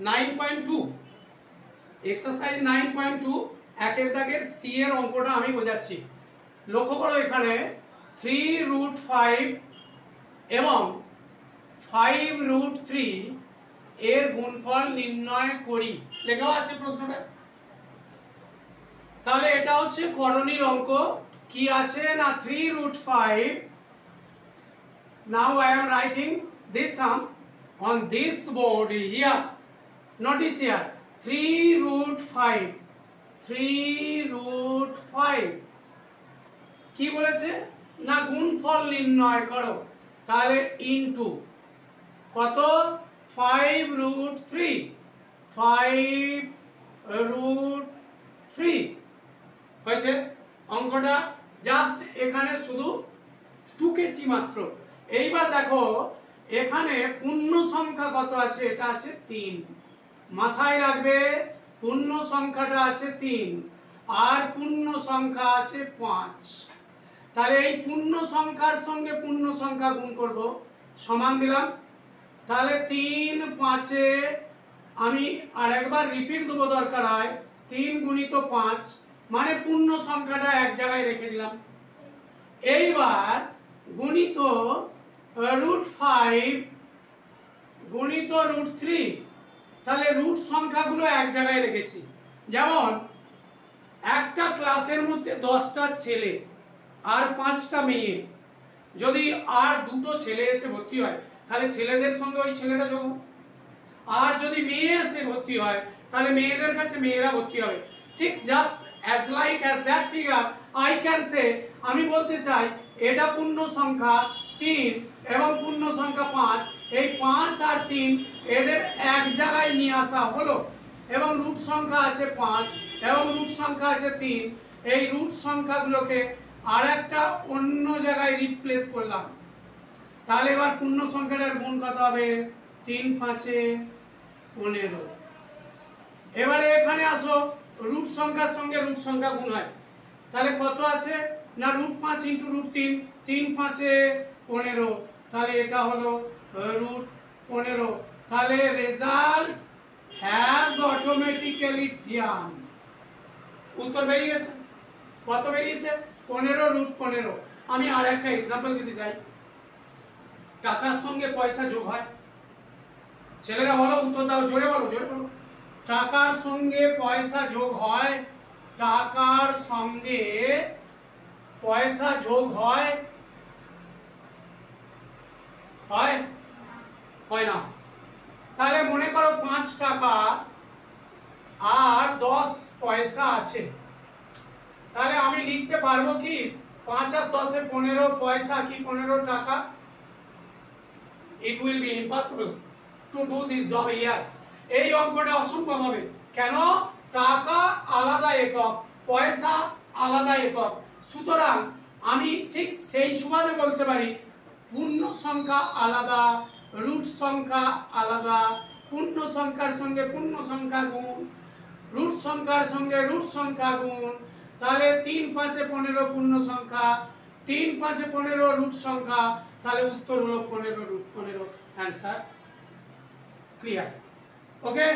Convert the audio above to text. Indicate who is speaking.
Speaker 1: 9.2 exercise 9.2 একের দাগের C এর অঙ্কটা আমি বোঝাচ্ছি। লক্ষ্য করো এখানে 3√5 এবং 5√3 এর গুণফল নির্ণয় করি লেখা আছে প্রশ্নটা। তাহলে এটা হচ্ছে করণীর অঙ্ক। কি আছে না 3√5। Now I am writing this sum on this board here. Notice here 3√5 3√5 কি বলেছে না গুণফল নির্ণয় করো। তাহলে ইনটু কত 5√3 5√3 হয়েছে। অঙ্কটা জাস্ট এখানে শুধু টুকেছি মাত্র। এইবার দেখো এখানে পূর্ণ সংখ্যা কত আছে, এটা আছে 3। মাথায় রাখবে পূর্ণ সংখ্যাটা আছে 3 আর পূর্ণ সংখ্যা আছে 5। তাহলে এই পূর্ণ সংখ্যার সঙ্গে পূর্ণ সংখ্যা গুণ করব, সমান দিলাম। তাহলে 3 5 আমি আরেকবার রিপিট দেবো দরকার হয় 3 গুণিত 5 মানে পূর্ণ সংখ্যাটা এক জায়গায় রেখে দিলাম। এইবার গুণিত √5 গুণিত √3 তাহলে রুট সংখ্যাগুলো এক জায়গায় রেখেছি। যেমন একটা ক্লাসের মধ্যে 10টা ছেলে আর 5টা মেয়ে, যদি আর দুটো ছেলে এসে ভর্তি হয় তাহলে ছেলেদের সঙ্গে ওই ছেলেটা যোগ, আর যদি মেয়ে এসে ভর্তি হয় তাহলে মেয়েদের কাছে মেয়েরা ভর্তি হবে। ঠিক just as like as that figure I can say, আমি বলতে চাই এটা পূর্ণ সংখ্যা 3 এবং পূর্ণ সংখ্যা 5, এই 5 আর 3 এদের এক জায়গায় নিয়ে আসা হলো এবং রুট সংখ্যা আছে 5 এবং রুট সংখ্যা আছে 3। এই রুট সংখ্যাগুলোকে আরেকটা অন্য জায়গায় রিপ্লেস করলাম। তাহলে এবার পূর্ণ সংখ্যাটার গুণ কত হবে 3 5 15। এবারে এখানে আসো রুট সংখ্যার সঙ্গে রুট সংখ্যা গুণ হয়, তাহলে কত আছে না √5 × √3 3 5 15, তাহলে এটা হলো √15। তাহলে রেজাল্ট হ্যাজ অটোমেটিক্যালি ডান। উত্তর বেরিয়ে গেছে। কত বেরিয়েছে 15√15। আমি আর একটা एग्जांपल দিতে চাই। টাকার সঙ্গে পয়সা যোগ হয়, ছেলেরা বলো উত্তর দাও, জোরে বলো জোরে বলো। টাকার সঙ্গে পয়সা যোগ হয়, টাকার সঙ্গে পয়সা যোগ হয়, হয় হয় না? তাহলে মনে করো 5 টাকা আর 10 পয়সা আছে, তাহলে আমি লিখতে পারবো কি 5 আর 10 এ 15 পয়সা কি 15 টাকা? It will be impossible to do this job here. এই অঙ্কটা অসম্ভব হবে। কেন? টাকা আলাদা একক, পয়সা আলাদা একক। সুতরাং আমি ঠিক সেই সুবাদে বলতে পারি পূর্ণ সংখ্যা আলাদা, রুট সংখ্যা আলাদা, পূর্ণ সংখ্যার সঙ্গে পূর্ণ সংখ্যা গুণ, রুট সংখ্যার সঙ্গে রুট সংখ্যা গুণ। তাহলে 3 5 15 পূর্ণ সংখ্যা, 3 5 15 রুট সংখ্যা, তাহলে উত্তর হলো 15√15। Answer clear. ওকে।